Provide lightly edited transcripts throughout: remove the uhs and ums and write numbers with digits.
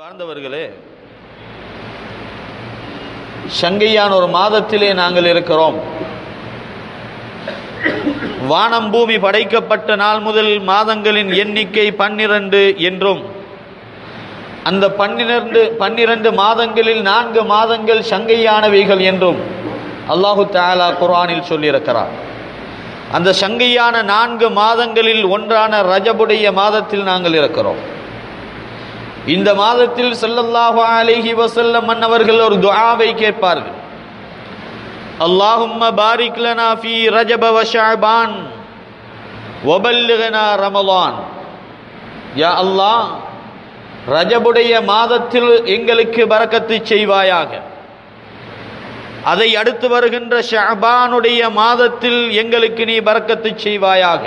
பார்ந்தவர்களே, சங்கையான ஒரு மாதத்திலே நாங்கள் இருக்கிறோம். வானம் பூமி படைக்கப்பட்ட நாள் முதல் மாதங்களின் எண்ணிக்கை 12 என்றும், அந்த 12 மாதங்களில் 4 மாதங்கள் சங்கையானவைகள் என்றும் அல்லாஹு தஆலா குர்ஆனில் சொல்லியிருக்கிறார். அந்த சங்கையான 4 மாதங்களில் ஒன்றான ரஜபுடைய மாதத்தில் நாங்கள் இருக்கிறோம். இந்த மாதத்தில் ஸல்லல்லாஹு அலைஹி வஸல்லம் அன்னவர்கள் ஒரு துஆவை கேட்பார்கள். அல்லாஹும்ம பாரிக் லனா ஃபீ ரஜப வ ஷஅபான் வபல்லிக்னா ரமலான். யா அல்லாஹ், ரஜபுடைய மாதத்தில் எங்களுக்கு பரக்கத்து செய்வாயாக, அதை அடுத்து வருகின்ற ஷஅபானுடைய மாதத்தில் எங்களுக்கு நீ பரக்கத்து செய்வாயாக,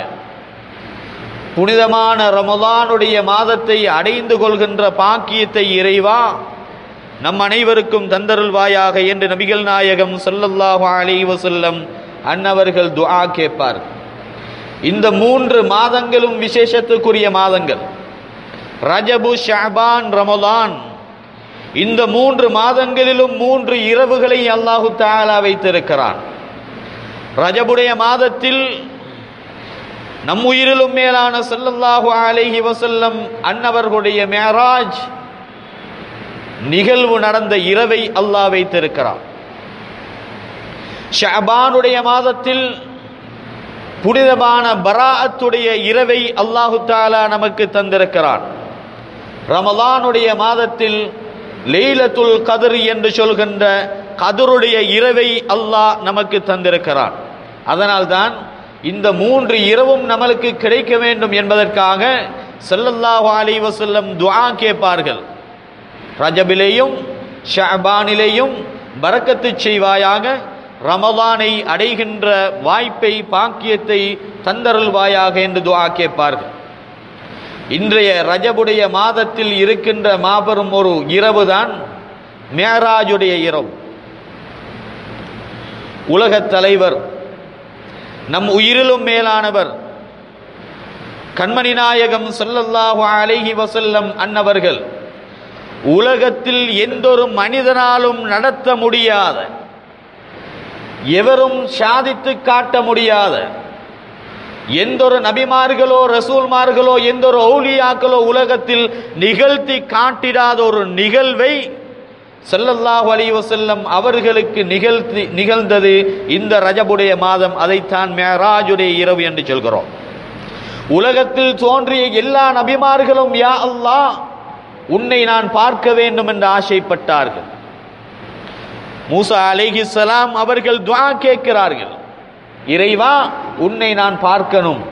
புனிதமான ரமலானுடைய மாதத்தை அடைந்து கொள்கின்ற பாக்கியத்தை இறைவா நம் அனைவருக்கும் தந்தருள்வாயாக என்று நபிகள் நாயகம் ஸல்லல்லாஹு அலைஹி வஸல்லம் அன்னவர்கள் துஆ கேட்பார். இந்த 3 மாதங்களும் விசேஷத்துக்குரிய மாதங்கள். ரஜபு, ஷஅபான், ரமலான். இந்த 3 மாதங்களிலும் 3 இரவுகளை அல்லாஹு தஆலா வைத்திருக்கிறான். ரஜபுடைய மாதத்தில் நம் உயிரிலும் மேலான ஸல்லல்லாஹு அலைஹி வஸல்லம் அன்னவர்களுடைய மிஅராஜ் நிகழ்வு நடந்த இரவை அல்லாஹ் வைத்திருக்கிறான். ஷஅபானுடைய மாதத்தில் புனிதமான பராஅத்துடைய இரவை அல்லாஹு தஆலா நமக்கு தந்திருக்கிறான். ரமலானுடைய மாதத்தில் லைலத்துல் கத்ர் என்று சொல்கின்ற கத்ருடைய இரவை அல்லாஹ் நமக்கு தந்திருக்கிறான். அதனால்தான் இந்த 3 இரவும் நமக்கு கிடைக்க வேண்டும் என்பதற்காக ஸல்லல்லாஹு அலைஹி வஸல்லம் துஆ கேட்பார்கள். ரஜபிலேயும் ஷஅபானிலேயும் பரக்கத்து செய்வாயாக, ரமலானை அடைகின்ற வாய்ப்பை பாக்கியத்தை தந்தருள்வாயாக என்று துஆ கேட்பார்கள். இன்றைய ரஜபுடைய மாதத்தில் இருக்கின்ற மாபெரும் ஒரு இரவு தான் மிஅராஜுடைய இரவு. உலகத் தலைவர், நம் உயிரிலும் மேலானவர் கண்மணி நாயகம் ஸல்லல்லாஹு அலைஹி வஸல்லம் அன்னவர்கள் உலகத்தில் எந்தொரு மனிதனாலும் நடத்த முடியாத, எவரும் சாதித்து காட்ட முடியாத, எந்தொரு நபிமார்களோ ரசூல்மார்களோ எந்தொரு ஔலியாக்களோ உலகத்தில் நிகழ்த்தி காட்டிடாத ஒரு நிகழ்வை ஸல்லல்லாஹு அலைஹி வஸல்லம் அவர்களுக்கு நிகழ்ந்தது இந்த ரஜபுடைய மாதம். அதைத்தான் மிஅராஜுடைய இரவு என்று சொல்கிறோம். உலகத்தில் தோன்றிய எல்லா நபிமார்களும் யா அல்லாஹ், உன்னை நான் பார்க்க வேண்டும் என்று ஆசைப்பட்டார்கள். மூசா அலைஹிஸ்ஸலாம் அவர்கள் துஆ கேட்கிறார்கள், இறைவா உன்னை நான் பார்க்கணும்,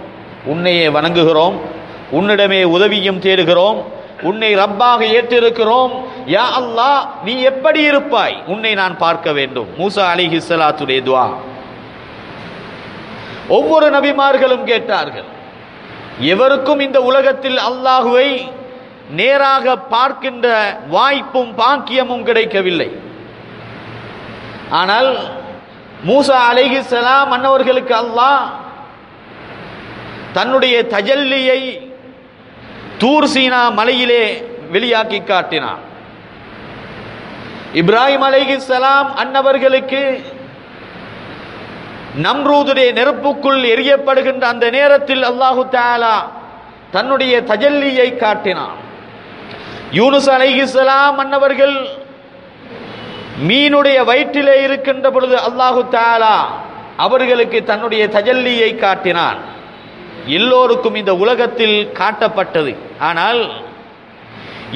உன்னையே வணங்குகிறோம், உன்னிடமே உதவியும் தேடுகிறோம், உன்னை ரப்பாக ஏற்றிருக்கிறோம், யா அல்லாஹ் நீ எப்படி இருப்பாய், உன்னை நான் பார்க்க வேண்டும். மூசா அலைஹிஸ்ஸலாத்துடைய துஆ ஒவ்வொரு நபிமார்களும் கேட்டார்கள். எவருக்கும் இந்த உலகத்தில் அல்லாஹுவை நேராக பார்க்கின்ற வாய்ப்பும் பாக்கியமும் கிடைக்கவில்லை. ஆனால் மூசா அலைஹிஸ்ஸலாம் அன்னவர்களுக்கு அல்லாஹ் தன்னுடைய தஜல்லியை தூர் சீனா மலையிலே வெளியாக்கி காட்டினார். இப்ராஹிம் அலைஹிஸ்ஸலாம் அன்னவர்களுக்கு நம்ரூதுடைய நெருப்புக்குள் எரியப்படுகின்ற அந்த நேரத்தில் அல்லாஹு தஆலா தன்னுடைய தஜல்லியை காட்டினார். யூனுஸ் அலைஹிஸ்ஸலாம் அன்னவர்கள் மீனுடைய வயிற்றிலே இருக்கின்ற பொழுது அல்லாஹு தஆலா அவர்களுக்கு தன்னுடைய தஜல்லியை காட்டினான். எல்லோருக்கும் இந்த உலகத்தில் காட்டப்பட்டது. ஆனால்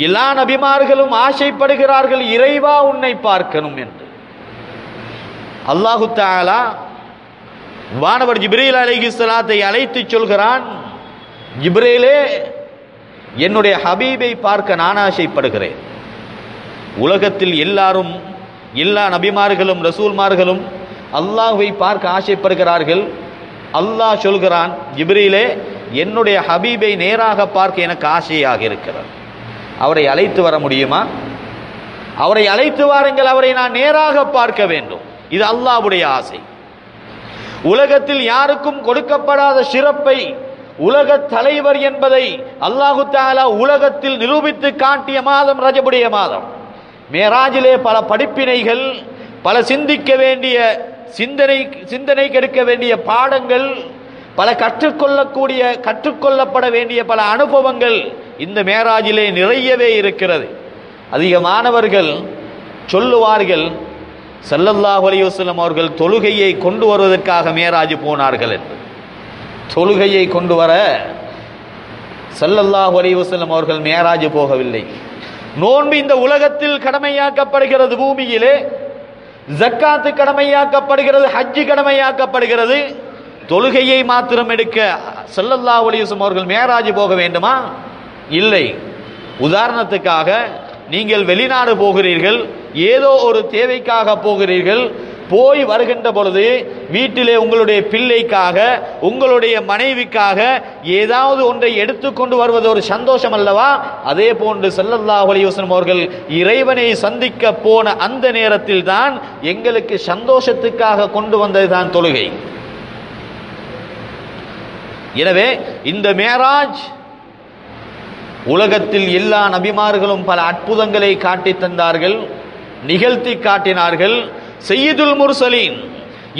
எல்லா நபிமார்களும் ஆசைப்படுகிறார்கள், இறைவா உன்னை பார்க்கணும் என்று. அல்லாஹு தஆலா வானவர் ஜிப்ரீல் அலைஹிஸ்ஸலாத்தை அழைத்து சொல்கிறான், ஜிப்ரீலே என்னுடைய ஹபீபை பார்க்க நான் ஆசைப்படுகிறேன். உலகத்தில் எல்லா நபிமார்களும் ரசூல்மார்களும் அல்லாஹ்வை பார்க்க ஆசைப்படுகிறார்கள். அல்லாஹ் சொல்கிறான், ஜிப்ரீலே என்னுடைய ஹபீபை நேராக பார்க்க எனக்கு ஆசையாக இருக்கிறார். அவரை அழைத்து வர முடியுமா? அவரை அழைத்து வாருங்கள், அவரை நான் நேராக பார்க்க வேண்டும். இது அல்லாஹ்வுடைய ஆசை. உலகத்தில் யாருக்கும் கொடுக்கப்படாத சிறப்பை உலக தலைவர் என்பதை அல்லாஹு தஆலா உலகத்தில் நிரூபித்து காட்டிய மாதம் ரஜபுடைய மாதம். மேராஜிலே பல படிப்பினைகள், பல சிந்திக்க வேண்டிய சிந்தனைக்கு எடுக்க வேண்டிய பாடங்கள், பல கற்றுக்கொள்ளப்பட வேண்டிய பல அனுபவங்கள் இந்த மேராஜிலே நிறையவே இருக்கிறது. அதிகமானவர்கள் சொல்லுவார்கள், ஸல்லல்லாஹு அலைஹி வஸல்லம் அவர்கள் தொழுகையை கொண்டு வருவதற்காக மேராஜ் போனார்கள் என்று. தொழுகையை கொண்டு வர ஸல்லல்லாஹு அலைஹி வஸல்லம் அவர்கள் மேராஜ் போகவில்லை. நோன்பு இந்த உலகத்தில் கடமையாக்கப்படுகிறது, பூமியிலே ஜக்காத்து கடமையாக்கப்படுகிறது, ஹஜ்ஜு கடமையாக்கப்படுகிறது. தொழுகையை மாத்திரம் எடுக்க ஸல்லல்லாஹு அலைஹி வஸல்லம் அவர்கள் மேராஜ் போக வேண்டுமா? இல்லை. உதாரணத்துக்காக நீங்கள் வெளிநாடு போகிறீர்கள், ஏதோ ஒரு தேவைக்காக போகிறீர்கள். போய் வருகின்ற பொழுது வீட்டிலே உங்களுடைய பிள்ளைக்காக, உங்களுடைய மனைவிக்காக ஏதாவது ஒன்றை எடுத்துக்கொண்டு வருவது ஒரு சந்தோஷம் அல்லவா? அதே போன்று ஸல்லல்லாஹு அலைஹி வஸல்லம் அவர்கள் இறைவனை சந்திக்க போன அந்த நேரத்தில் தான் எங்களுக்கு சந்தோஷத்துக்காக கொண்டு வந்தது தான் தொழுகை. எனவே இந்த மேராஜ் உலகத்தில் எல்லா நபிமார்களும் பல அற்புதங்களை காட்டி தந்தார்கள், நிகழ்த்தி காட்டினார்கள். சையதுல் முர்சலீன்,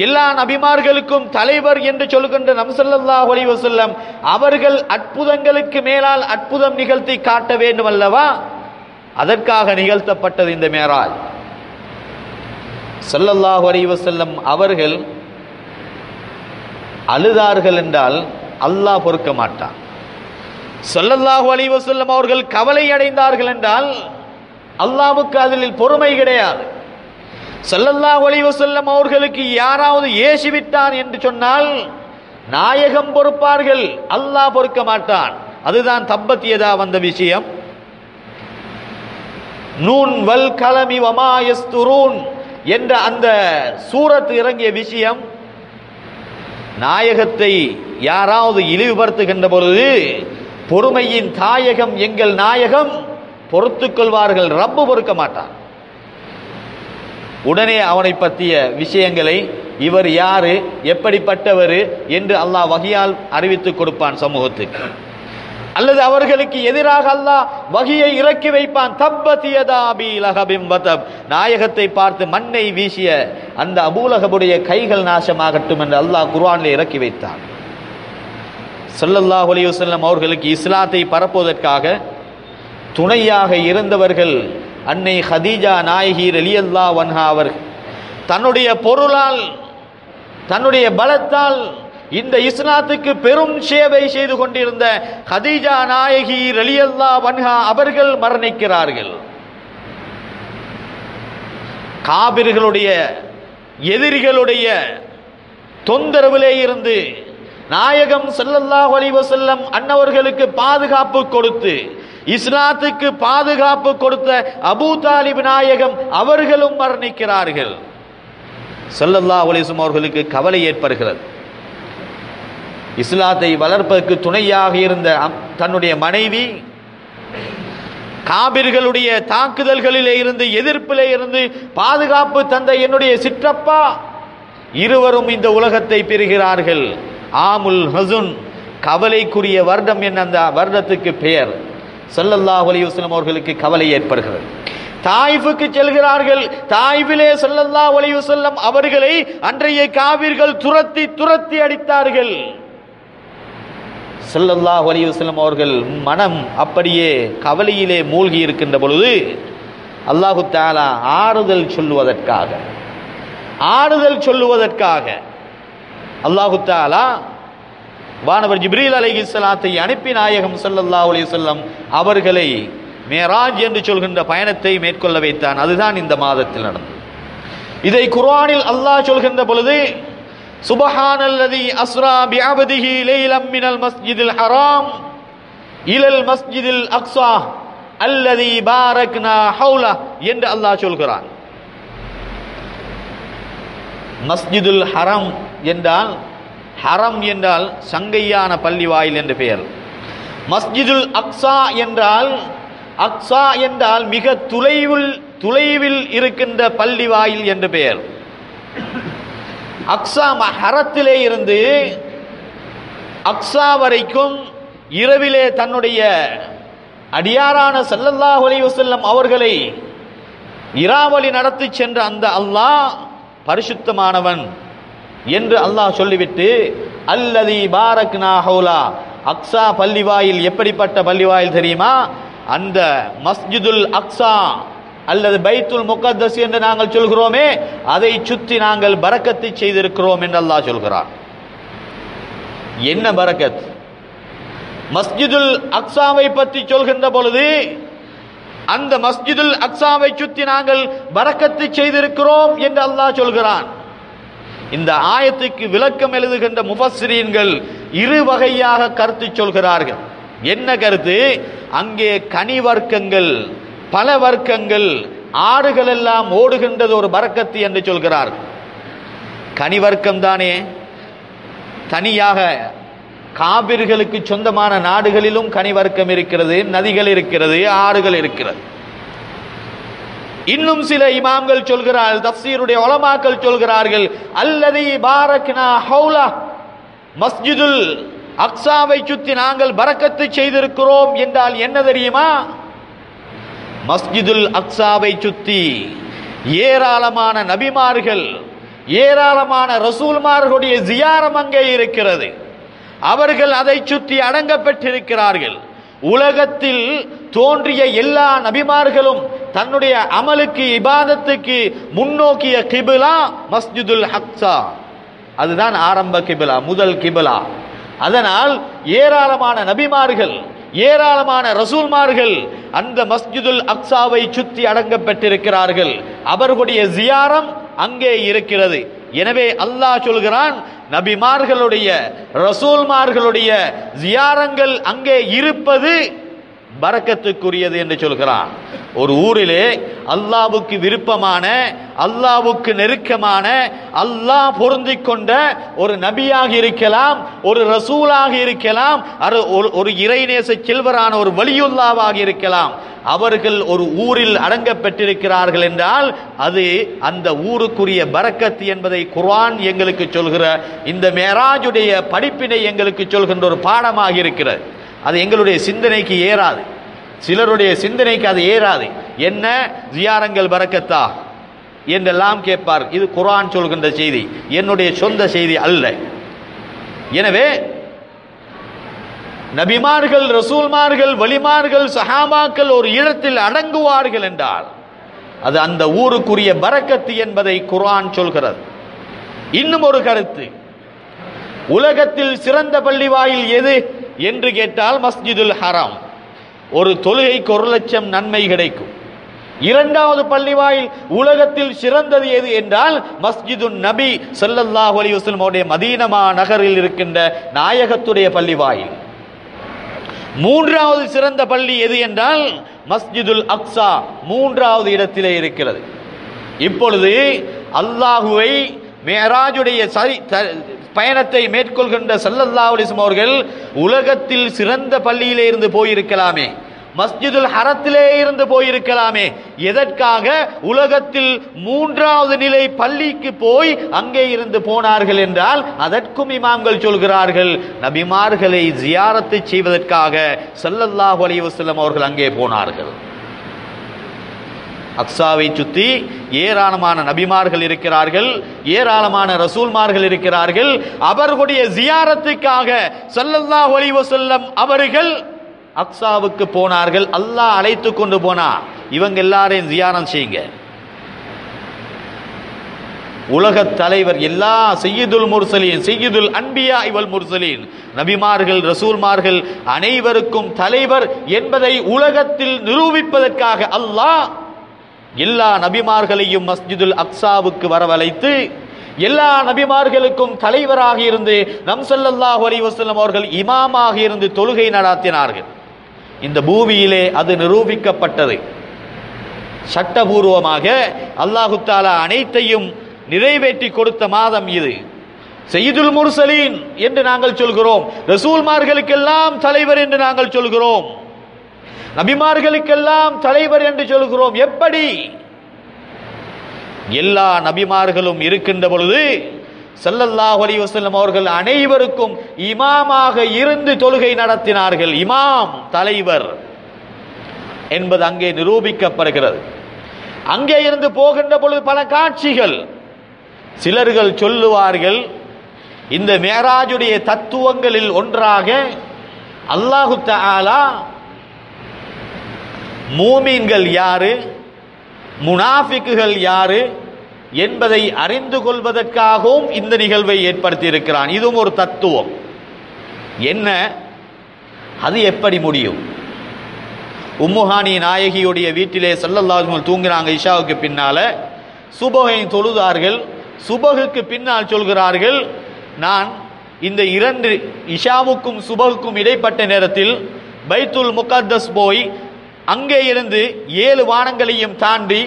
எல்லா நபிமார்களுக்கும் தலைவர் என்று சொல்கின்ற நபி ஸல்லல்லாஹு அலைஹி வஸல்லம் அவர்கள் அற்புதங்களுக்கு மேலால் அற்புதம் நிகழ்த்தி காட்ட வேண்டும் அல்லவா? அதற்காக நிகழ்த்தப்பட்டது இந்த மேராஜ். ஸல்லல்லாஹு அலைஹி வஸல்லம் அவர்கள் அழுதார்கள் என்றால் அல்லாஹ் பொறுக்க மாட்டான். ஸல்லல்லாஹு அலைஹி வஸல்லம் அவர்கள் கவலை அடைந்தார்கள் என்றால் அல்லாஹ்வுக்கு அதில் பொறுமை கிடையாது. ஸல்லல்லாஹு அலைஹி வஸல்லம் அவர்களுக்கு யாராவது ஏசிவிட்டான் என்று சொன்னால் நாயகம் பொறுப்பார்கள், அல்லாஹ் பொறுக்க மாட்டான். அதுதான் தப்பத் யதா வந்த விஷயம். நூன் வல் கலமி வமா யஸ்துரூன் என்ற அந்த சூரத் இறங்கிய விஷயம். நாயகத்தை யாராவது இழிவுபடுத்துகின்ற பொழுது பொறுமையின் தாயகம் எங்கள் நாயகம் பொறுத்துக் கொள்வார்கள், ரப்பு பொறுக்க மாட்டான். உடனே அவனை பற்றிய விஷயங்களை, இவர் யாரு, எப்படிப்பட்டவர் என்று அல்லாஹ் வஹியால் அறிவித்துக் கொடுப்பான் சமூகத்துக்கு. அல்லது அவர்களுக்கு எதிராக அல்லாஹ் வஹியை இறக்கி வைப்பான். தப்பத் யதா அபீ லஹபின் வதப், நாயகத்தை பார்த்து மண்ணை வீசிய அந்த அபூலஹபுடைய கைகள் நாசமாகட்டும் என்று அல்லாஹ் குர்ஆனில் இறக்கி வைத்தான். ஸல்லல்லாஹு அலைஹி வஸல்லம் அவர்களுக்கு இஸ்லாத்தை பரப்புவதற்காக துணையாக இருந்தவர்கள் அன்னை ஹதீஜா நாயகி ரலியல்லாஹு அன்ஹா அவர்கள். தன்னுடைய பொருளால், தன்னுடைய பலத்தால் இந்த இஸ்லாத்துக்கு பெரும் சேவை செய்து கொண்டிருந்த ஹதீஜா நாயகி ரலியல்லாஹு அன்ஹா அவர்கள் மரணிக்கிறார்கள். காபிர்களுடைய, எதிரிகளுடைய தொந்தரவிலே இருந்து நாயகம் ஸல்லல்லாஹு அலைஹி வஸல்லம் அன்னவர்களுக்கு பாதுகாப்பு கொடுத்து, இஸ்லாத்துக்கு பாதுகாப்பு கொடுத்த அபூ தாலிப் நாயகம் அவர்களும் மரணிக்கிறார்கள். ஸல்லல்லாஹு அலைஹி வஸல்லம் அவர்களுக்கு கவலை ஏற்படுகிறது. இஸ்லாத்தை வளர்ப்பதற்கு துணையாக இருந்த தன்னுடைய மனைவி காபிர்களுடைய தாக்குதல்களிலே இருந்து, எதிர்ப்பிலே இருந்து பாதுகாப்பு தந்த என்னுடைய சிற்றப்பா இருவரும் இந்த உலகத்தை பெறுகிறார்கள். ஆமுல் ஹஸுன், கவலைக்குரிய வருடம் என்ன அந்த வருடத்துக்கு பெயர். ஸல்லல்லாஹு அலைஹி வஸல்லம் அவர்களுக்கு கவலை ஏற்படுகிறது. தாயிஃபுக்கு செல்கிறார்கள். தாயிஃபிலே ஸல்லல்லாஹு அலைஹி வஸல்லம் அவர்களை அன்றைய காபிர்கள் துரத்தி அடித்தார்கள். ஸல்லல்லாஹு அலைஹி வஸல்லம் அவர்கள் மனம் அப்படியே கவலையிலே மூழ்கி இருக்கின்ற பொழுது அல்லாஹு தஆலா ஆறுதல் சொல்லுவதற்காக அல்லாஹு தஆலா வானவர் ஜிப்ரீல் அலைஹிஸ்ஸலாத்தை அனுப்பி நாயகம் ஸல்லல்லாஹு அலைஹி வஸல்லம் அவர்களை மேராஜ் என்று சொல்கின்ற பயணத்தை மேற்கொள்ள வைத்தான். அதுதான் இந்த மாதத்தில் நடந்தது. இதை குர்ஆனில் அல்லாஹ் சொல்கின்ற பொழுது, சுப்ஹானல்லதி அஸ்ரா பிஅப்திஹி லைலம் மினல் மஸ்ஜிதில் ஹராம் இலல் மஸ்ஜிதில் அக்ஸா அல்லதி பாரக்னா ஹவுலா என்று அல்லாஹ் சொல்கிறான். மஸ்ஜிதுல் ஹரம் என்றால், ஹரம் என்றால் சங்கையான பள்ளி வாயில் என்று பெயர். மஸ்ஜிதுல் அக்ஸா என்றால் மிக தொலைவில் இருக்கின்ற பள்ளி வாயில் என்று பெயர். அக்ஸா ஹரத்திலே இருந்து அக்ஸா வரைக்கும் இரவிலே தன்னுடைய அடியாரான ஸல்லல்லாஹு அலைஹி வஸல்லம் அவர்களை இராவலி நடத்தி சென்ற அந்த அல்லாஹ் பரிசுத்தமானவன் என்று அல்லாஹ் சொல்லிவிட்டு அல்லதி பாரக்னா ஹவுலா, அக்ஸா பள்ளிவாயில் எப்படிப்பட்ட பள்ளிவாயில் தெரியுமா? அந்த மஸ்ஜிதுல் அக்ஸா அல்லது பைத்துல் முகத்தஸ் என்று நாங்கள் சொல்கிறோமே, அதை சுற்றி நாங்கள் பரக்கத்தை செய்திருக்கிறோம் என்று அல்லாஹ் சொல்கிறார். என்ன பரக்கத்? மஸ்ஜிதுல் அக்ஸாவை பற்றி சொல்கின்ற பொழுது அந்த மஸ்ஜிதுல் அக்ஸாவை சுற்றி நாங்கள் பரக்கத்தை செய்திருக்கிறோம் என்று அல்லாஹ் சொல்கிறான். இந்த ஆயத்துக்கு விளக்கம் எழுதுகின்ற முஃபஸ்ஸிரீன்கள் இரு வகையாக கருத்து சொல்கிறார்கள். என்ன கருத்து? அங்கே கனி வர்க்கங்கள், பல வர்க்கங்கள், ஆறுகள் எல்லாம் ஓடுகின்றது ஒரு பரக்கத்து என்று சொல்கிறார். கனி வர்க்கம் தானே. தனியாக காபிர்களுக்கு சொந்தமான நாடுகளிலும் கனி வர்க்கம் இருக்கிறது, நதிகள் இருக்கிறது, ஆறுகள் இருக்கிறது. இன்னும் சில இமாம்கள் சொல்கிறார்கள், தஃப்சீருடைய உலமாக்கள் சொல்கிறார்கள், அல்லதி பாரக்னா ஹவுலா, மஸ்ஜிதுல் அக்ஸாவை சுற்றி நாங்கள் பரக்கத்து செய்திருக்கிறோம் என்றால் என்ன தெரியுமா? மஸ்ஜிதுல் அக்ஸாவை சுற்றி ஏராளமான நபிமார்கள், ஏராளமான ரசூல்மார்களுடைய ஜியாரம் அங்கே இருக்கிறது. அவர்கள் அதை சுற்றி அடங்க பெற்றிருக்கிறார்கள். உலகத்தில் தோன்றிய எல்லா நபிமார்களும் தன்னுடைய அமலுக்கு, இபாதத்துக்கு முன்னோக்கிய கிபிலா மஸ்ஜிதுல் அக்ஸா. அதுதான் ஆரம்ப கிபிலா, முதல் கிபிலா. அதனால் ஏராளமான நபிமார்கள், ஏராளமான ரசூல்மார்கள் அந்த மஸ்ஜிதுல் அக்ஸாவை சுற்றி அடங்க பெற்றிருக்கிறார்கள். அவர்களுடைய ஜியாரம் அங்கே இருக்கிறது. எனவே அல்லாஹ் சொல்கிறான், நபிமார்களுடைய ரசூல்மார்களுடைய ஜியாரங்கள் அங்கே இருப்பது பரக்கத்துக்குரியது என்று சொல்கிறான். ஒரு ஊரிலே அல்லாஹ்வுக்கு விருப்பமான, அல்லாஹ்வுக்கு நெருக்கமான, அல்லாஹ் பொருந்திக் கொண்ட ஒரு நபியாக இருக்கலாம், ஒரு ரசூலாக இருக்கலாம், ஒரு இறைநேச செல்வரான ஒரு வலியுல்லாவாக இருக்கலாம். அவர்கள் ஒரு ஊரில் அடங்க பெற்றிருக்கிறார்கள் என்றால் அது அந்த ஊருக்குரிய பரக்கத்து என்பதை குர்ஆன் எங்களுக்கு சொல்கிற இந்த மேராஜுடைய படிப்பினை எங்களுக்கு சொல்கின்ற ஒரு பாடமாக இருக்கிறது. அது எங்களுடைய சிந்தனைக்கு ஏறாது, சிலருடைய சிந்தனைக்கு அது ஏறாது. என்ன ஜியாரங்கள் பரக்கத்தா என்றெல்லாம் கேட்பார். இது குர்ஆன் சொல்கின்ற செய்தி, என்னுடைய சொந்த செய்தி அல்ல. எனவே நபிமார்கள், ரசூல்மார்கள், வலிமார்கள், சஹாபாக்கள் ஒரு இடத்தில் அடங்குவார்கள் என்றால் அது அந்த ஊருக்குரிய பரக்கத்து என்பதை குர்ஆன் சொல்கிறது. இன்னும் ஒரு கருத்து, உலகத்தில் சிறந்த பள்ளிவாயில் எது என்று கேட்டால் மஸ்ஜிதுல் ஹராம். ஒரு தொழுகைக்கு 1,00,000 நன்மை கிடைக்கும். இரண்டாவது பள்ளிவாயில் உலகத்தில் சிறந்தது எது என்றால் மஸ்ஜிதுன் நபி ஸல்லல்லாஹு அலைஹி வஸல்லம் உடைய மதீனா நகரில் இருக்கின்ற நாயகத்துடைய பள்ளிவாயில். மூன்றாவது சிறந்த பள்ளி எது என்றால் மஸ்ஜிதுல் அக்ஸா மூன்றாவது இடத்திலே இருக்கிறது. இப்பொழுது அல்லாஹுவை மேராஜுடைய பயணத்தை மேற்கொள்கின்ற ஸல்லல்லாஹு அலைஹி வஸல்லம் அவர்கள் உலகத்தில் சிறந்த பள்ளியிலே இருந்து போயிருக்கலாமே, மஸ்ஜிதுல் ஹரத்திலே இருந்து போயிருக்கலாமே. எதற்காக உலகத்தில் மூன்றாவது நிலை பள்ளிக்கு போய் அங்கே இருந்து போனார்கள் என்றால் அதற்கும் இமாம்கள் சொல்கிறார்கள், நபிமார்களை ஜியாரத்தை செய்வதற்காக ஸல்லல்லாஹு அலைஹி வஸல்லம் அவர்கள் அங்கே போனார்கள். அக்ஸாவை சுற்றி ஏராளமான நபிமார்கள் இருக்கிறார்கள், ஏராளமான ரசூல்மார்கள் இருக்கிறார்கள். அவர்களுடைய ஜியாரத்துக்காக ஸல்லல்லாஹு அலைஹி வஸல்லம் அவர்கள் அக்ஸாவுக்கு போனார்கள். அல்லாஹ் அழைத்து கொண்டு போனா இவங்க எல்லாரையும் ஜியாரம் செய்யுங்க. உலக தலைவர், எல்லா சய்யிதுல் முர்சலீன், சய்யிதுல் அன்பியா வல் முர்சலீன், நபிமார்கள் ரசூல்மார்கள் அனைவருக்கும் தலைவர் என்பதை உலகத்தில் நிரூபிப்பதற்காக அல்லாஹ் எல்லா நபிமார்களையும் மஸ்ஜிதுல் அக்ஸாவுக்கு வரவழைத்து எல்லா நபிமார்களுக்கும் தலைவராக இருந்து நம் ஸல்லல்லாஹு அலைஹி வஸல்லம் அவர்கள் இமாமாக இருந்து தொழுகை நடாத்தினார்கள். இந்த பூமியிலே அது நிரூபிக்கப்பட்டது. சட்டபூர்வமாக அல்லாஹு தஆலா அனைத்தையும் நிறைவேற்றி கொடுத்த மாதம் இது. சய்யிதுல் முர்சலீன் என்று நாங்கள் சொல்கிறோம், ரசூல்மார்களுக்கெல்லாம் தலைவர் என்று நாங்கள் சொல்கிறோம், நபிமார்களுக்கெல்லாம் தலைவர் என்று சொல்கிறோம். எப்படி? எல்லா நபிமார்களும் இருக்கின்ற பொழுது ஸல்லல்லாஹு அலைஹி வஸல்லம் அவர்கள் அனைவருக்கும் இமாமாக இருந்து தொழுகை நடத்தினார்கள். இமாம், தலைவர் என்பது அங்கே நிரூபிக்கப்படுகிறது. அங்கே இருந்து போகின்ற பொழுது பல காட்சிகள். சிலர்கள் சொல்லுவார்கள், இந்த மிஅராஜுடைய தத்துவங்களில் ஒன்றாக அல்லாஹு தஆலா மூமின்கள் யாரு, முனாஃபிக்குகள் யாரு என்பதை அறிந்து கொள்வதற்காகவும் இந்த நிகழ்வை ஏற்படுத்தி இருக்கிறான். இதுவும் ஒரு தத்துவம். என்ன, அது எப்படி முடியும்? உம்முஹானி நாயகியுடைய வீட்டிலே ஸல்லல்லாஹு அலைஹி வஸல்லம் தூங்கினாங்க. இஷாவுக்கு பின்னால சுபஹை தொழுதார்கள். சுபஹுக்கு பின்னால் சொல்கிறார்கள், நான் இந்த இரண்டு இஷாவுக்கும் சுபஹுக்கும் இடைப்பட்ட நேரத்தில் பைத்துல் முகத்தஸ் போய் அங்கே இருந்து 7 வானங்களையும் தாண்டி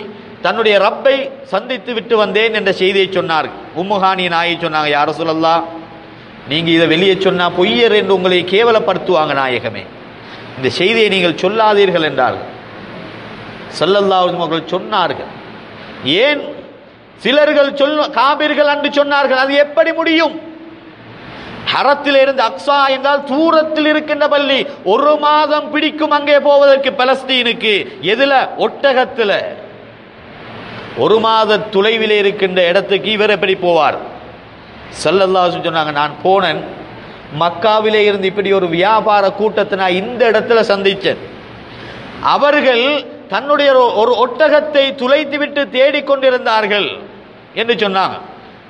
தன்னுடைய ரப்பை சந்தித்து விட்டு வந்தேன் என்ற செய்தியை சொன்னார். உம்முஹானி நாயகி சொன்னாங்க, யா ரசூலல்லாஹ், நீங்க இதை வெளியே சொன்னா பொய்யர் என்று உங்களை கேவலப்படுத்துவாங்க நாயகமே, இந்த செய்தியை நீங்கள் சொல்லாதீர்கள் என்றார்கள். ஸல்லல்லாஹு அலைஹி வஸல்லம் அவர்கள் சொன்னார்கள். ஏன் சிலர்கள் காபிர்கள் என்று சொன்னார்கள், அது எப்படி முடியும்? ஹரத்தில் இருந்து அக்ஸா என்றால் தூரத்தில் இருக்கின்ற பள்ளி, 1 மாதம் பிடிக்கும் அங்கே போவதற்கு பலஸ்தீனுக்கு. எதுல? ஒட்டகத்தில். 1 மாத தொலைவில் இருக்கின்ற இடத்துக்கு இவர் எப்படி போவார்? ஸல்லல்லாஹு அலைஹி வஸல்லம் சொன்னாங்க, நான் போனேன், மக்காவிலே இருந்து இப்படி ஒரு வியாபார கூட்டத்தை நான் இந்த இடத்துல சந்திச்சேன். அவர்கள் தன்னுடைய ஒரு ஒட்டகத்தை துளைத்து விட்டு தேடிக்கொண்டிருந்தார்கள் என்று சொன்னாங்க.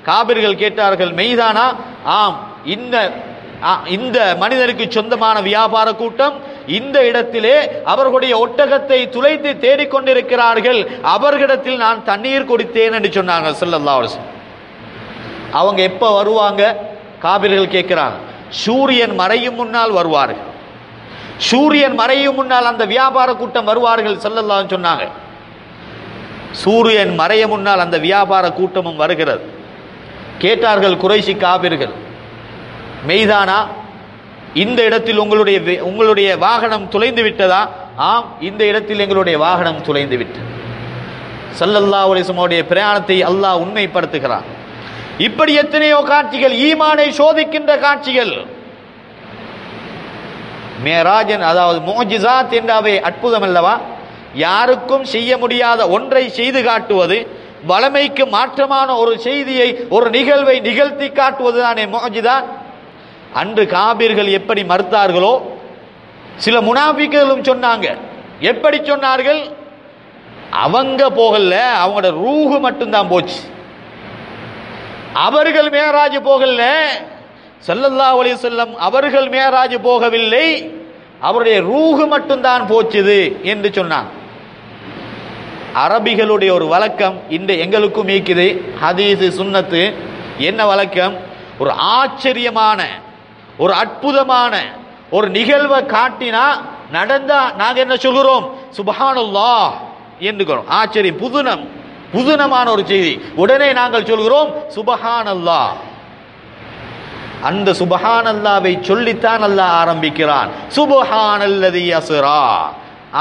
காபிர்கள் கேட்டார்கள், மெய்தானா? ஆம், இந்த மனிதருக்கு சொந்தமான வியாபார கூட்டம் இந்த இடத்திலே அவர்களுடைய ஒட்டகத்தை துளைத்து தேடிக்கொண்டிருக்கிறார்கள், அவர்களிடத்தில் நான் தண்ணீர் கொடுத்தேன் என்று சொன்னாங்க ஸல்லல்லாஹு அலைஹி வஸல்லம். அவங்க எப்ப வருவாங்க? காபிர்கள் கேட்கிறாங்க. சூரியன் மறையும் முன்னால் வருவார்கள். சூரியன் மறையும் முன்னால் அந்த வியாபார கூட்டம் வருவார்கள் ஸல்லல்லாஹு அலைஹி வஸல்லம் சொன்னாங்க. சூரியன் மறைய முன்னால் அந்த வியாபார கூட்டமும் வருகிறது. கேட்டார்கள் குறைஷி காபிர்கள், மெய்தானா? இந்த இடத்தில் உங்களுடைய வாகனம் துளைந்து விட்டதா? ஆம், இந்த இடத்தில் எங்களுடைய வாகனம் துளைந்து விட்டது. ஸல்லல்லாஹு அலைஹி வஸல்லம் உடைய பிரயாணத்தை அல்லாஹ் உண்மைப்படுத்துகிறான். இப்படி எத்தனையோ காட்சிகள், ஈமானை சோதிக்கின்ற காட்சிகள். மேராஜன், அதாவது முஅஜிஸாத் என்றாவே அற்புதம் அல்லவா? யாருக்கும் செய்ய முடியாத ஒன்றை செய்து காட்டுவது, வளமைக்கு மாற்றமான ஒரு செய்தியை, ஒரு நிகழ்வை நிகழ்த்தி காட்டுவது தானே முஅஜிஸாத். அன்று காபிர்கள் எப்படி மறுத்தார்களோ, சில முனாஃபிக்குகளும் சொன்னாங்க. எப்படி சொன்னார்கள்? அவங்க போகல, அவங்களோட ரூஹு மட்டும்தான் போச்சு. அவர்கள் மேராஜ் போகல, ஸல்லல்லாஹு அலைஹி வஸல்லம் அவர்கள் மேராஜ் போகவில்லை, அவருடைய ரூஹு மட்டும்தான் போச்சுது என்று சொன்னாங்க. அரபிகளுடைய ஒரு வழக்கம் இந்த எங்களுக்கும் இருக்குது, ஹதீஸ் சுன்னத்து. என்ன வழக்கம்? ஒரு ஆச்சரியமான, ஒரு அற்புதமான ஒரு நிகழ்வை காட்டினா நடந்தா நாங்க என்ன சொல்கிறோம்? சுப்ஹானல்லாஹ் என்கிறோம். ஆச்சரியம், புதுனமான ஒரு செய்தி, உடனே நாங்கள் சொல்கிறோம் சுப்ஹானல்லாஹ். அந்த சுப்ஹானல்லாஹ்வை சொல்லித்தான் அல்லாஹ் ஆரம்பிக்கிறான். சுப்ஹானல்லதி அஸ்ரா.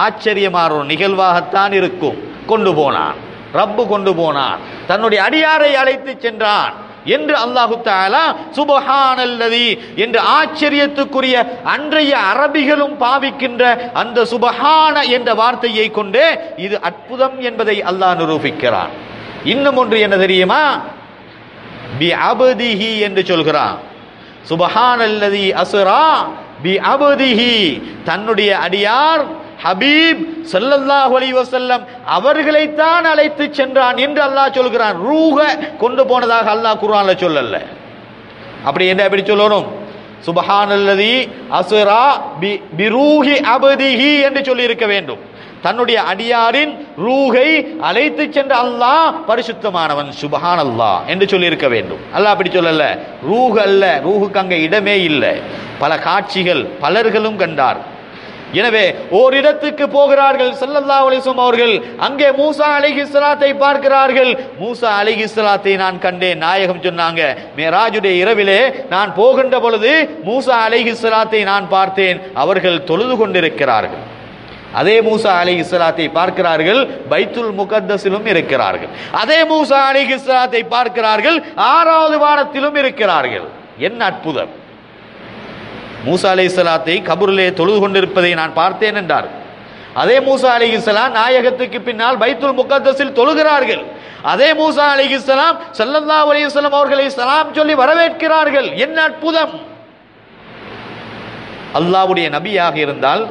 ஆச்சரியமான ஒரு நிகழ்வாகத்தான் இருக்கும். கொண்டு போனான், ரப்பு கொண்டு போனான், தன்னுடைய அடியாரை அழைத்து சென்றான் என்று அல்லாஹு தஆலா சுப்ஹானல்லதி என்ற ஆச்சரியத்துக்குரிய அன்றைய அரபிகளும் பாவிக்கின்ற அந்த சுப்ஹான என்ற வார்த்தையை கொண்டே இது அற்புதம் என்பதை அல்லாஹ் நிரூபிக்கிறான். இன்னும் ஒன்று என்ன தெரியுமா? பி அபதிஹி என்று சொல்கிறான். சுப்ஹானல்லதி அஸ்ரா பி அபதிஹி, தன்னுடைய அடியார் ஹபீப் ஸல்லல்லாஹு அலைஹி வஸல்லம் அவர்களைத்தான் அழைத்து சென்றான் என்று அல்லாஹ் சொல்கிறான். ரூஹ கொண்டு போனதாக அல்லாஹ் குர்ஆன்ல சொல்லல. அப்படி என்ன எப்படி சொல்லணும்? சுப்ஹானல்லதி அஸ்ரா பி ரூஹி அபதிஹி என்று சொல்லி இருக்க வேண்டும். தன்னுடைய அடியாரின் ரூஹை அழைத்து சென்ற அல்லாஹ் பரிசுத்தமானவன் சுப்ஹானல்லாஹ் என்று சொல்லி இருக்க வேண்டும். அல்லாஹ் அப்படி சொல்லல. ரூஹ் அல்ல, ரூஹுக்கு அங்கே இடமே இல்லை. பல காட்சிகள் பலர்களும் கண்டார். எனவே ஓரிடத்துக்கு போகிறார்கள் ஸல்லல்லாஹு அலைஹி வஸல்லம் அவர்கள். அங்கே மூசா அலைஹிஸ்ஸலாத்தை பார்க்கிறார்கள். மூசா அலைஹிஸ்ஸலாத்தை நான் கண்டேன். நாயகம் சொன்னாங்க, மேராஜுடைய இரவிலே நான் போகின்ற பொழுது மூசா அலைஹிஸ்ஸலாத்தை நான் பார்த்தேன். அவர்கள் தொழுது கொண்டிருக்கிறார்கள். அதே மூசா அலைஹிஸ்ஸலாத்தை பார்க்கிறார்கள், பைத்துல் முகத்தஸிலும் இருக்கிறார்கள். அதே மூசா அலைஹிஸ்ஸலாத்தை பார்க்கிறார்கள், 6வது வானத்திலும் இருக்கிறார்கள். என்ன அற்புதம்! மூசா அலைஹிஸ்ஸலாத்தை கபூரிலே தொழுது கொண்டிருப்பதை நான் பார்த்தேன் என்றார். அதே மூசா அலைஹிஸ்ஸலாம் நாயகத்துக்கு பின்னால் பைத்துல் முகத்தஸில் தொழுகிறார்கள். அதே மூசா அலைஹிஸ்ஸலாம் ஸல்லல்லாஹு அலைஹி வஸல்லம் அவர்களை சலாம் சொல்லி வரவேற்கிறார்கள். என்ன அற்புதம்! அல்லாஹ்வுடைய நபியாக இருந்தால்,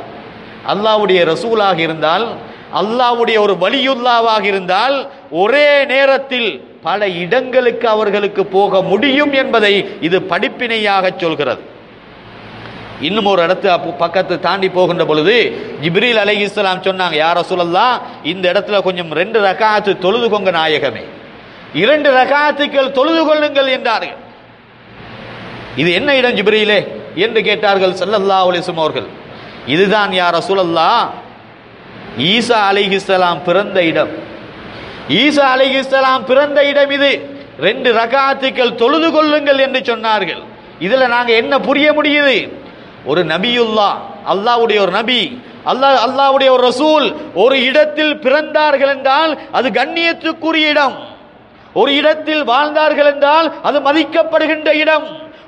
அல்லாஹ்வுடைய ரசூலாக இருந்தால், அல்லாஹ்வுடைய ஒரு வலியுல்லாவாக இருந்தால் ஒரே நேரத்தில் பல இடங்களுக்கு அவர்களுக்கு போக முடியும் என்பதை இது படிப்பினையாக சொல்கிறது. இன்னும் ஒரு இடத்து பக்கத்து தாண்டி போகின்ற பொழுது ஜிப்ரீல் அலைஹிஸ்ஸலாம் சொன்னாங்க, யா ரசூலல்லாஹ், இந்த இடத்துல கொஞ்சம் 2 ரகாத்து தொழுது கொங்க நாயகமே, 2 ரகாத்துக்கள் தொழுது கொள்ளுங்கள் என்றார்கள். இது என்ன இடம் ஜிப்ரீலே என்று கேட்டார்கள் ஸல்லல்லாஹு அலைஹி வஸல்லம் அவர்கள். இதுதான் யா ரசூலல்லாஹ், ஈசா அலைஹிஸ்ஸலாம் பிறந்த இடம். ஈசா அலைஹிஸ்ஸலாம் பிறந்த இடம் இது. 2 ரகாத்துக்கள் தொழுது கொள்ளுங்கள் என்று சொன்னார்கள். இதுல நாங்க என்ன புரிய முடியுது? ஒரு நபியுல்லா, அல்லாஹ்வுடைய ஒரு நபி, அல்லாஹ்வுடைய ஒரு ரசூல் ஒரு இடத்தில் பிறந்தார்கள் என்றால் அது கண்ணியத்துக்குரிய இடம். ஒரு இடத்தில் வாழ்ந்தார்கள் என்றால் அது மதிக்கப்படுகின்ற இடம்.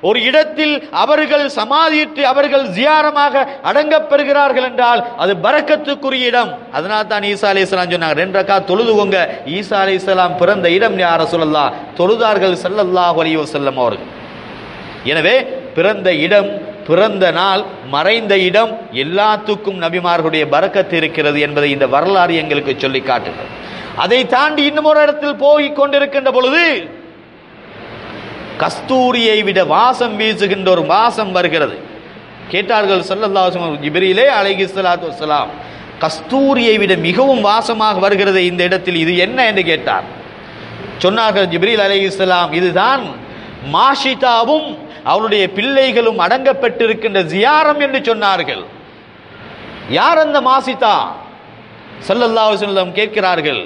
ஒரு இடத்தில் அவர்கள் சமாதியிட்டு அவர்கள் ஜியாரமாக அடங்கப்பெறுகிறார்கள் என்றால் அது பரக்கத்துக்குரிய இடம். அதனால் தான் ஈசா அலைஹிஸ்ஸலாம் சொன்னாங்க, 2 ரக்காத் தொழுதுகோங்க. ஈசா அலைஹிஸ்ஸலாம் பிறந்த இடம் யா ரசூலல்லாஹ், தொழுதார்கள் ஸல்லல்லாஹு அலைஹி வஸல்லம் அவர்கள். எனவே பிறந்த இடம், பிறந்த நாள், மறைந்த இடம் எல்லாத்துக்கும் நபிமார்களுடைய பரக்கத்து இருக்கிறது என்பதை இந்த வரலாறு எங்களுக்கு சொல்லி காட்டுகிறது. அதை தாண்டி இன்னும் ஒரு இடத்தில் போய் கொண்டிருக்கின்ற பொழுது கஸ்தூரியை விட வாசம் வீசுகின்ற ஒரு வாசம் வருகிறது. கேட்டார்கள் ஸல்லல்லாஹு அலைஹி வஸல்லம், ஜிப்ரீலே அலைஹிஸ்ஸலாத்து வஸ்ஸலாம், கஸ்தூரியை விட மிகவும் வாசமாக வருகிறது இந்த இடத்தில், இது என்ன என்று கேட்டார். சொன்னார்கள் ஜிப்ரீல் அலைஹிஸ்ஸலாம், இதுதான் மாஷிதாவும் அவருடைய பிள்ளைகளும் அடங்கப்பட்டிருக்கின்ற ஜியாரம் என்று சொன்னார்கள். யார் அந்த மாஷிதா? ஸல்லல்லாஹு அலைஹி வஸல்லம் கேட்கிறார்கள்.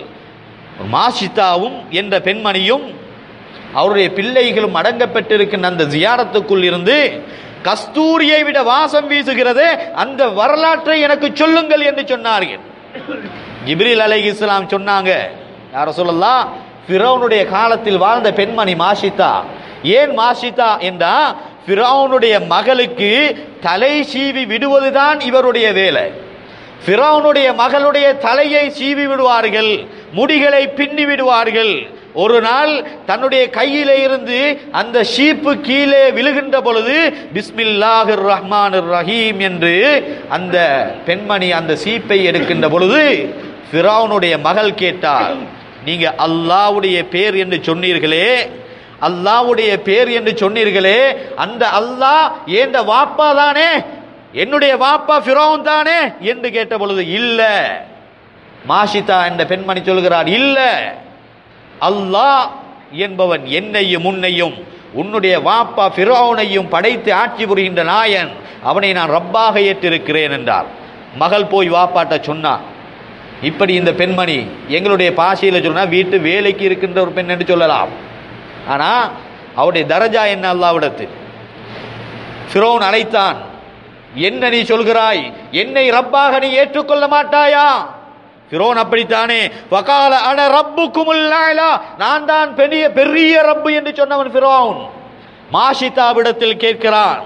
மாஷிதாவும் என்ற பெண்மணியும் அவருடைய பிள்ளைகளும் அடங்கப்பட்டிருக்கின்ற அந்த ஜியாரத்துக்குள் இருந்து கஸ்தூரியை விட வாசம் வீசுகிறது, அந்த வரலாற்றை எனக்கு சொல்லுங்கள் என்று சொன்னார்கள். ஜிப்ரீல் அலைஹிஸ்ஸலாம் சொன்னாங்க, யா ரசூலல்லாஹ், ஃபிரௌனுடைய காலத்தில் வாழ்ந்த பெண்மணி மாஷிதா. ஏன் மாஷிதா என்றா, ஃபிரௌனுடைய மகளுக்கு தலை சீவி விடுவதுதான் இவருடைய வேலை. ஃபிரௌனுடைய மகளுடைய தலையை சீவி விடுவார்கள், முடிகளை பின்னி விடுவார்கள். ஒரு நாள் தன்னுடைய கையிலே இருந்து அந்த ஷீப்பு கீழே விழுகின்ற பொழுது பிஸ்மில்லாஹிர் ரஹ்மானிர் ரஹீம் என்று அந்த பெண்மணி அந்த சீப்பை எடுக்கின்ற பொழுது ஃபிரௌனுடைய மகள் கேட்டார், நீங்க அல்லாஹ்வுடைய பேர் என்று சொன்னீர்களே, அல்லாஹ்வுடைய பேர் என்று சொன்னீர்களே, அந்த அல்லாஹ் ஏண்ட வாப்பா தானே, என்னுடைய வாப்பா ஃபிரௌன் தானே என்று கேட்ட பொழுது இல்ல. மாஷிதா என்ற பெண்மணி சொல்கிறார், இல்ல, அல்லாஹ் என்பவன் என்னையும் உன்னையும் உன்னுடைய வாப்பா ஃபிரௌனையும் படைத்து ஆட்சி புரிகின்ற நாயன், அவனை நான் ரப்பாக ஏற்றிருக்கிறேன் என்றார். மகள் போய் வாப்பாட்ட சொன்னார். இப்படி இந்த பெண்மணி எங்களுடைய பாஷையில் சொன்னா வீட்டு வேலைக்கு இருக்கின்ற ஒரு பெண் என்று சொல்லலாம். ஆனா அவருடைய தரஜா என்ன அல்லாஹ்விடத்தில். ஃபிரௌன் அழைத்தான், என்ன நீ சொல்கிறாய், என்னை ரப்பாக நீ ஏற்றுக்கொள்ள மாட்டாயா? ஃபிரௌன் அப்படித்தானே, வகால அன ரப்புக்குமுல் அலா, நான் தான் பெரிய பெரிய ரப்பு என்று சொன்னவன் ஃபிரௌன். மாஷிதாவிடத்தில் கேட்கிறான்,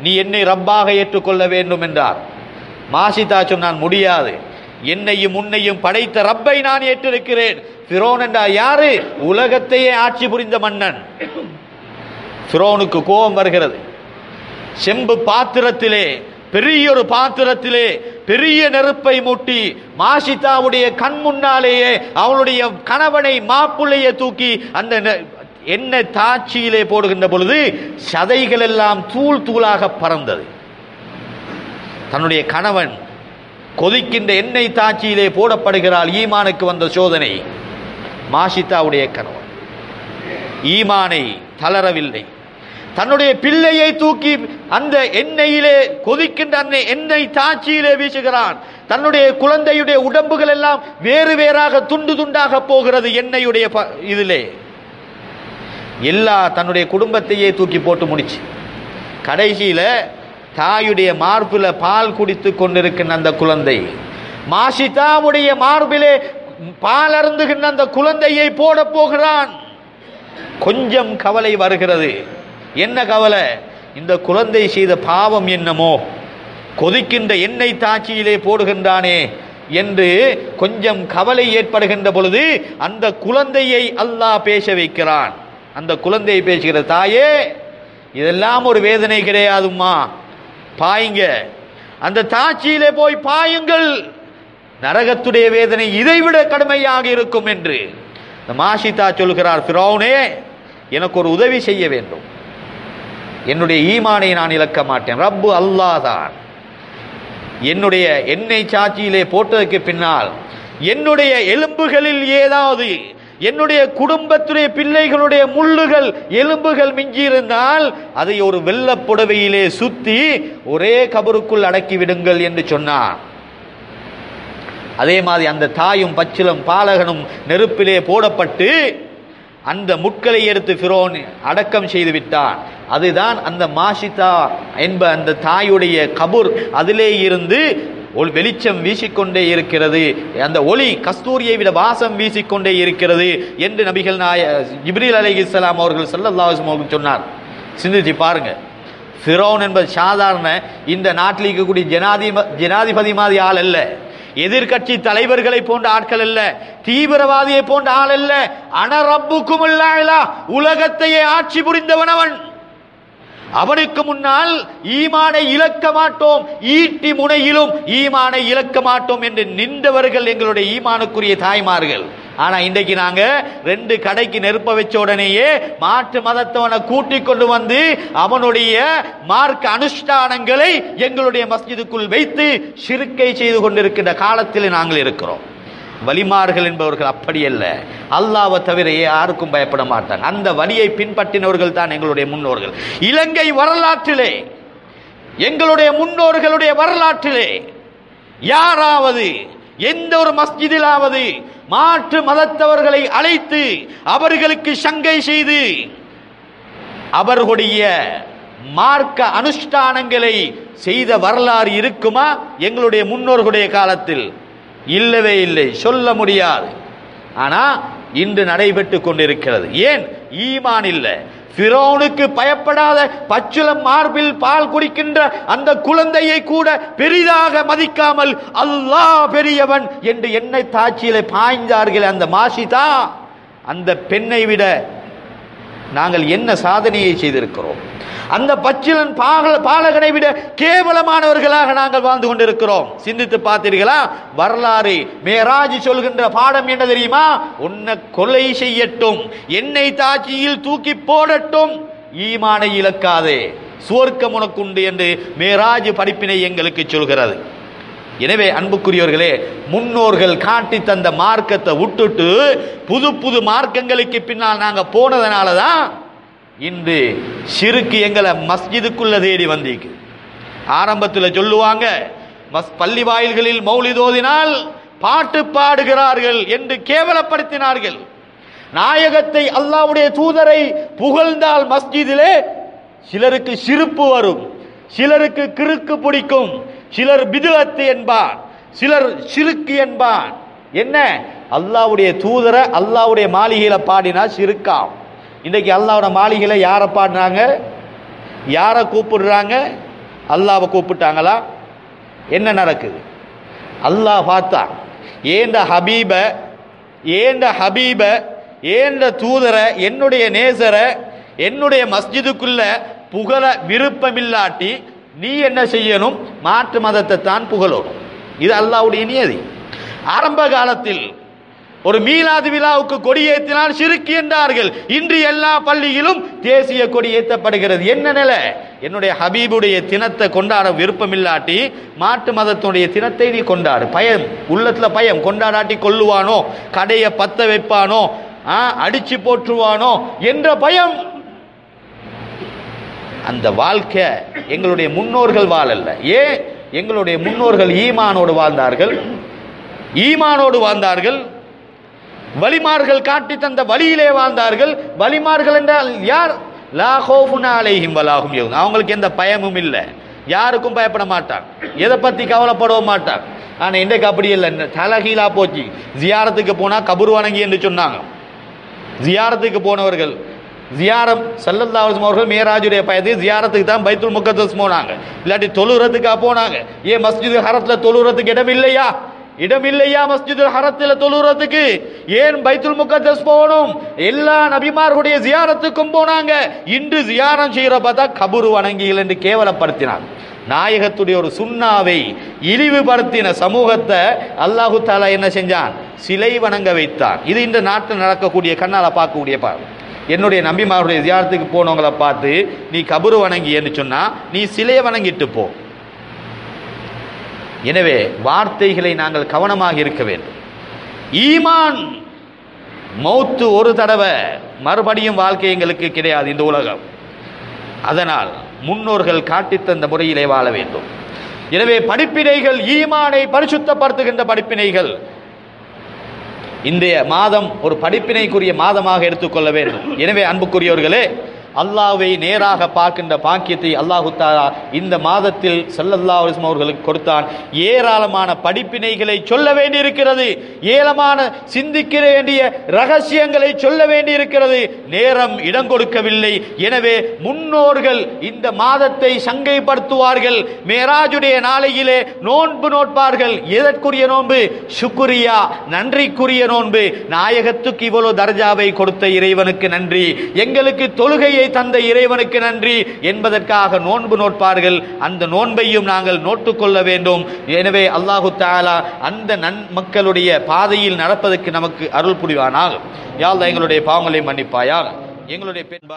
நீ என்னை ரப்பாக ஏற்றுக்கொள்ள வேண்டும் என்றார். மாஷிதா சொன்னான், முடியாது, என்னையும் உன்னையும் படைத்த ரப்பை நான் ஏற்றிருக்கிறேன். ஃபிரௌன் என்றால் யாரு? உலகத்தையே ஆட்சி புரிந்த மன்னன். ஃபிரௌனுக்கு கோபம் வருகிறது. செம்பு பாத்திரத்திலே, பெரிய ஒரு பாத்திரத்திலே பெரிய நெருப்பை மூட்டி மாஷிதாவுடைய கண் முன்னாலேயே அவளுடைய கணவனை மாப்புள்ளையை தூக்கி அந்த எண்ணெய் தாட்சியிலே போடுகின்ற பொழுது சதைகள் எல்லாம் தூள் தூளாக பறந்தது. தன்னுடைய கணவன் கொதிக்கின்ற எண்ணெய் தாட்சியிலே போடப்படுகிறாள். ஈமானுக்கு வந்த சோதனை. மாஷிதாவுடைய கணவன் ஈமானை தளரவில்லை. தன்னுடைய பிள்ளையை தூக்கி அந்த எண்ணெயிலே கொதிக்கின்ற அந்த எண்ணெய் தாட்சியிலே வீசுகிறான். தன்னுடைய குழந்தையுடைய உடம்புகள் எல்லாம் வேறு வேறாக துண்டு துண்டாக போகிறது. எண்ணெயுடைய இதிலே எல்லா தன்னுடைய குடும்பத்தையே தூக்கி போட்டு முடிச்சு கடைசியில தாயுடைய மார்பில் பால் குடித்து கொண்டிருக்கின்ற அந்த குழந்தை மாஷிதாவுடைய மார்பிலே பால் அருந்துகின்ற அந்த குழந்தையை போட போகிறான். கொஞ்சம் கவலை வருகிறது. என்ன கவலை? இந்த குழந்தை செய்த பாவம் என்னமோ, கொதிக்கின்ற எண்ணெய் தாச்சியிலே போடுகின்றானே என்று கொஞ்சம் கவலை ஏற்படுகின்ற பொழுது அந்த குழந்தையை அல்லாஹ் பேச வைக்கிறான். அந்த குழந்தையை பேசுகிற, தாயே இதெல்லாம் ஒரு வேதனை கிடையாதும்மா, பாயுங்க, அந்த தாச்சியிலே போய் பாயுங்கள், நரகத்துடைய வேதனை இதைவிட கடுமையாக இருக்கும் என்று இந்த மாஷிதா சொல்கிறார், ஃபிரௌனே எனக்கு ஒரு உதவி செய்ய வேண்டும், என்னுடைய ஈமானை நான் இழக்க மாட்டேன், ரப்பு அல்லாஹ் தான். என்னுடைய எண்ணெய் சாட்சியிலே போட்டதற்கு பின்னால் என்னுடைய எலும்புகளில் ஏதாவது என்னுடைய குடும்பத்துடைய பிள்ளைகளுடைய முள்ளுகள் எலும்புகள் மிஞ்சியிருந்தால் அதை ஒரு வெள்ளப் புடவையிலே சுத்தி ஒரே கபருக்குள் அடக்கி விடுங்கள் என்று சொன்னார். அதே மாதிரி அந்த தாயும் பச்சிலம் பாலகனும் நெருப்பிலே போடப்பட்டு அந்த முட்களை எடுத்து ஃபிரௌன் அடக்கம் செய்து விட்டான். அதுதான் அந்த மாஷிதா என்ப அந்த தாயுடைய கபூர். அதிலே இருந்து ஒரு வெளிச்சம் வீசிக்கொண்டே இருக்கிறது, அந்த ஒளி கஸ்தூரியை விட வாசம் வீசிக்கொண்டே இருக்கிறது என்று நபிகள் ஜிப்ரீல் அலைஹிஸ்ஸலாம் அவர்கள் ஸல்லல்லாஹு அலைஹி வஸல்லம் சொன்னார். சிந்திச்சு பாருங்க, ஃபிரௌன் என்பது சாதாரண இந்த நாட்டில் இருக்கக்கூடிய ஜனாதிபதி மாதிரி ஆள் அல்ல, எதிர்கட்சி தலைவர்களை போன்ற ஆட்கள் அல்ல, தீவிரவாதியை போன்ற ஆள் அல்ல. அன ரப்புக்குமுல் அலா, உலகத்தையே ஆட்சி புரிந்தவன் அவன். அவனுக்கு முன்னால் ஈமானை இழக்க மாட்டோம், ஈட்டி முனையிலும் ஈமானை இழக்க மாட்டோம் என்று நின்றவர்கள் எங்களுடைய ஈமானுக்குரிய தாய்மார்கள். ஆனா இன்றைக்கு நாங்க 2 கடைக்கு நெருப்ப வச்ச உடனேயே மாற்று மதத்தவனை கூட்டிக் கொண்டு வந்து அவனுடைய மார்க்க அனுஷ்டானங்களை எங்களுடைய மஸ்ஜிதுக்குள் வைத்து ஷிர்கை செய்து கொண்டிருக்கின்ற காலத்தில் நாங்கள் இருக்கிறோம். வலிமார்கள் என்பவர்கள் அப்படி அல்ல, அல்லாஹ்வை தவிர யாருக்கும் பயப்பட மாட்டாங்க. அந்த வழியை பின்பற்றினவர்கள் தான் எங்களுடைய முன்னோர்கள். இலங்கை வரலாற்றிலே, எங்களுடைய முன்னோர்களுடைய வரலாற்றிலே யாராவது எந்த ஒரு மஸ்ஜிதிலாவது மாற்று மதத்தவர்களை அழைத்து அவர்களுக்கு சங்கை செய்து அவர்களுடைய மார்க்க அனுஷ்டானங்களை செய்த வரலாறு இருக்குமா? எங்களுடைய முன்னோர்களுடைய காலத்தில் இல்லவே இல்லை, சொல்ல முடியாது. ஆனா இன்று நடைபெற்று கொண்டிருக்கிறது. ஏன்? ஈமான் இல்லை. ஃபிரௌனுக்கு பயப்படாத பச்சுளம் மார்பில் பால் குடிக்கின்ற அந்த குழந்தையை கூட பெரிதாக மதிக்காமல் அல்லாஹ் பெரியவன் என்று எண்ணெய் தாட்சியிலே பாய்ந்தார்கள் அந்த மாஷிதா. அந்த பெண்ணை விட நாங்கள் என்ன சாதனையை செய்திருக்கிறோம்? அந்த பச்சிலன் பாலகனை விட கேவலமானவர்களாக நாங்கள் வாழ்ந்து கொண்டிருக்கிறோம். சிந்தித்து பார்த்தீர்களா? வரலாறு மேராஜ் சொல்கின்ற பாடம் என்ன தெரியுமா? உன்னை கொலை செய்யட்டும், எண்ணெய் தாட்சியில் தூக்கி போடட்டும், ஈமானை இழக்காதே, சுவர்க்கம் உனக்குண்டு என்று மேராஜ் படிப்பினை எங்களுக்கு சொல்கிறது. எனவே அன்புக்குரியவர்களே, முன்னோர்கள் காட்டி தந்த மார்க்கத்தை விட்டுட்டு புது புது மார்க்கங்களுக்கு பின்னால் நாங்கள் போனதுனால தான் இன்று ஷிர்க் எங்களை மஸ்ஜிதுக்குள்ள தேடி வந்தீங்க. ஆரம்பத்தில் சொல்லுவாங்க, பள்ளி வாயில்களில் மௌலித் ஓதினால் பாட்டு பாடுகிறார்கள் என்று கேவலப்படுத்தினார்கள். நாயகத்தை, அல்லாஹ்வுடைய தூதரை புகழ்ந்தால் மஸ்ஜிதிலே சிலருக்கு சிரிப்பு வரும், சிலருக்கு கிறுக்கு பிடிக்கும், சிலர் பிதுஅத் என்பார், சிலர் ஷிர்க் என்பார். என்ன? அல்லாஹ்வுடைய தூதரை அல்லாஹ்வுடைய மாளிகையில பாடினா ஷிர்காம். இன்றைக்கு அல்லாஹ்வோட மாளிகையில யாரை பாடுறாங்க? யாரை கூப்பிடுறாங்க? அல்லாஹ்வை கூப்பிட்டாங்களா? என்ன நடக்குது? அல்லாஹ் பார்த்தா ஏண்ட ஹபீப, ஏண்ட தூதரை, என்னுடைய நேசரை என்னுடைய மஸ்ஜிதுக்குள்ள புகழ விருப்பமில்லாட்டி நீ என்ன செய்யணும்? மாற்று மதத்தை தான் புகழணும். இது அல்லாஹ்வுடைய நியதி. ஆரம்ப காலத்தில் ஒரு மீலாது விழாவுக்கு கொடியேற்றினால் ஷிர்க் என்றார்கள். இன்று எல்லா பள்ளியிலும் தேசிய கொடி ஏற்றப்படுகிறது. என்ன நிலை? என்னுடைய ஹபீபுடைய தினத்தை கொண்டாட விருப்பமில்லாட்டி மாற்று மதத்துடைய தினத்தை நீ கொண்டாடு. பயம், உள்ளத்துல பயம், கொண்டாடாட்டி கொல்லுவானோ, கடையை பத்த வைப்பானோ, அடிச்சு போற்றுவானோ என்ற பயம். அந்த வாழ்க்கை எங்களுடைய முன்னோர்கள் வாழல்ல. ஏன்? எங்களுடைய முன்னோர்கள் ஈமானோடு வாழ்ந்தார்கள், வலிமார்கள் காட்டி தந்த வழியிலே வாழ்ந்தார்கள். வலிமார்கள் என்றால் யார்? லா ஹௌஃபுன் அலைஹிம் வலா ஹும் யஹ்சனூன். அவங்களுக்கு எந்த பயமும் இல்லை, யாருக்கும் பயப்பட மாட்டாங்க, எதை பற்றி கவலைப்படவும் மாட்டாங்க. ஆனால் இன்றைக்கு அப்படி இல்லை, தலகீழா போச்சு. ஜியாரத்துக்கு போனால் கபூர் வணங்கி என்று சொன்னாங்க. ஜியாரத்துக்கு போனவர்கள் ஜியாரம் ஸல்லல்லாஹு அலைஹி வஸல்லம் அவர்கள் மேராஜுடைய பயணத்துக்கு ஜியாரத்துக்கு தான் பைத்துல் முகத்தஸ் போனாங்க, இல்லாட்டி தொழுறதுக்காக போனாங்க. ஏன் மஸ்ஜிது ஹரத்தில் தொழுறதுக்கு இடம் இல்லையா? இடம் இல்லையா மஸ்ஜிதுல் ஹரத்தில் தொழுறதுக்கு? ஏன் பைத்துல் முகத்தஸ் போகணும்? எல்லா நபிமார்களுடைய ஜியாரத்துக்கும் போனாங்க. இன்று ஜியாரம் செய்கிற பார்த்தா கபூர் வணங்கிகள் என்று கேவலப்படுத்தினார். நாயகத்துடைய ஒரு சுண்ணாவை இழிவுபடுத்தின சமூகத்தை அல்லாஹு தாலா என்ன செஞ்சான்? சிலை வணங்க வைத்தான். இது இந்த நாட்டில் நடக்கக்கூடிய கண்ணால் பார்க்கக்கூடிய பாரு. என்னுடைய நபிமாருடைய ஜியாரத்துக்கு போனவங்களை பார்த்து நீ கபூர் வணங்கி என்று சொன்னா நீ சிலையை வணங்கிட்டு போ. எனவே வார்த்தைகளை நாங்கள் கவனமாக இருக்க வேண்டும். ஈமான் மௌத்து ஒரு தடவை, மறுபடியும் வாழ்க்கை எங்களுக்கு கிடையாது இந்த உலகம். அதனால் முன்னோர்கள் காட்டித்தந்த முறையிலே வாழ வேண்டும். எனவே படிப்பினைகள், ஈமானை பரிசுத்தப்படுத்துகின்ற படிப்பினைகள், இன்றைய மாதம் ஒரு படிப்பினைக்குரிய மாதமாக எடுத்துக்கொள்ள வேண்டும். எனவே அன்புக்குரியவர்களே, அல்லாஹ்வை நேராக பார்க்கின்ற பாக்கியத்தை அல்லாஹு தஆலா இந்த மாதத்தில் ஸல்லல்லாஹு அலைஹி வஸல்லம் அவர்களுக்கு கொடுத்தான். ஏராளமான படிப்பினைகளை சொல்ல வேண்டியிருக்கிறது, ஏராளமான சிந்திக்க வேண்டிய ரகசியங்களை சொல்ல வேண்டியிருக்கிறது. நேரம் இடம் கொடுக்கவில்லை. எனவே முன்னோர்கள் இந்த மாதத்தை சங்கைப்படுத்துவார்கள். மேராஜுடைய நாளையிலே நோன்பு நோட்பார்கள். எதற்குரிய நோன்பு? சுக்ரியா, நன்றிக்குரிய நோன்பு. நாயகத்துக்கு இவ்வளவு தர்ஜாவை கொடுத்த இறைவனுக்கு நன்றி, எங்களுக்கு தொழுகையை தந்த இறைவனுக்கு நன்றி என்பதற்காக நோன்பு நோட்பார்கள். அந்த நோன்பையும் நாங்கள் நோட்டுக்கொள்ள வேண்டும். எனவே அல்லாஹு தஆலா அந்த நன்மக்களுடைய பாதையில் நடப்பதற்கு நமக்கு அருள் புரிவானாக. யா அல்லாஹ், எங்களுடைய பாவங்களை மன்னிப்பாயாக. எங்களுடைய பெண்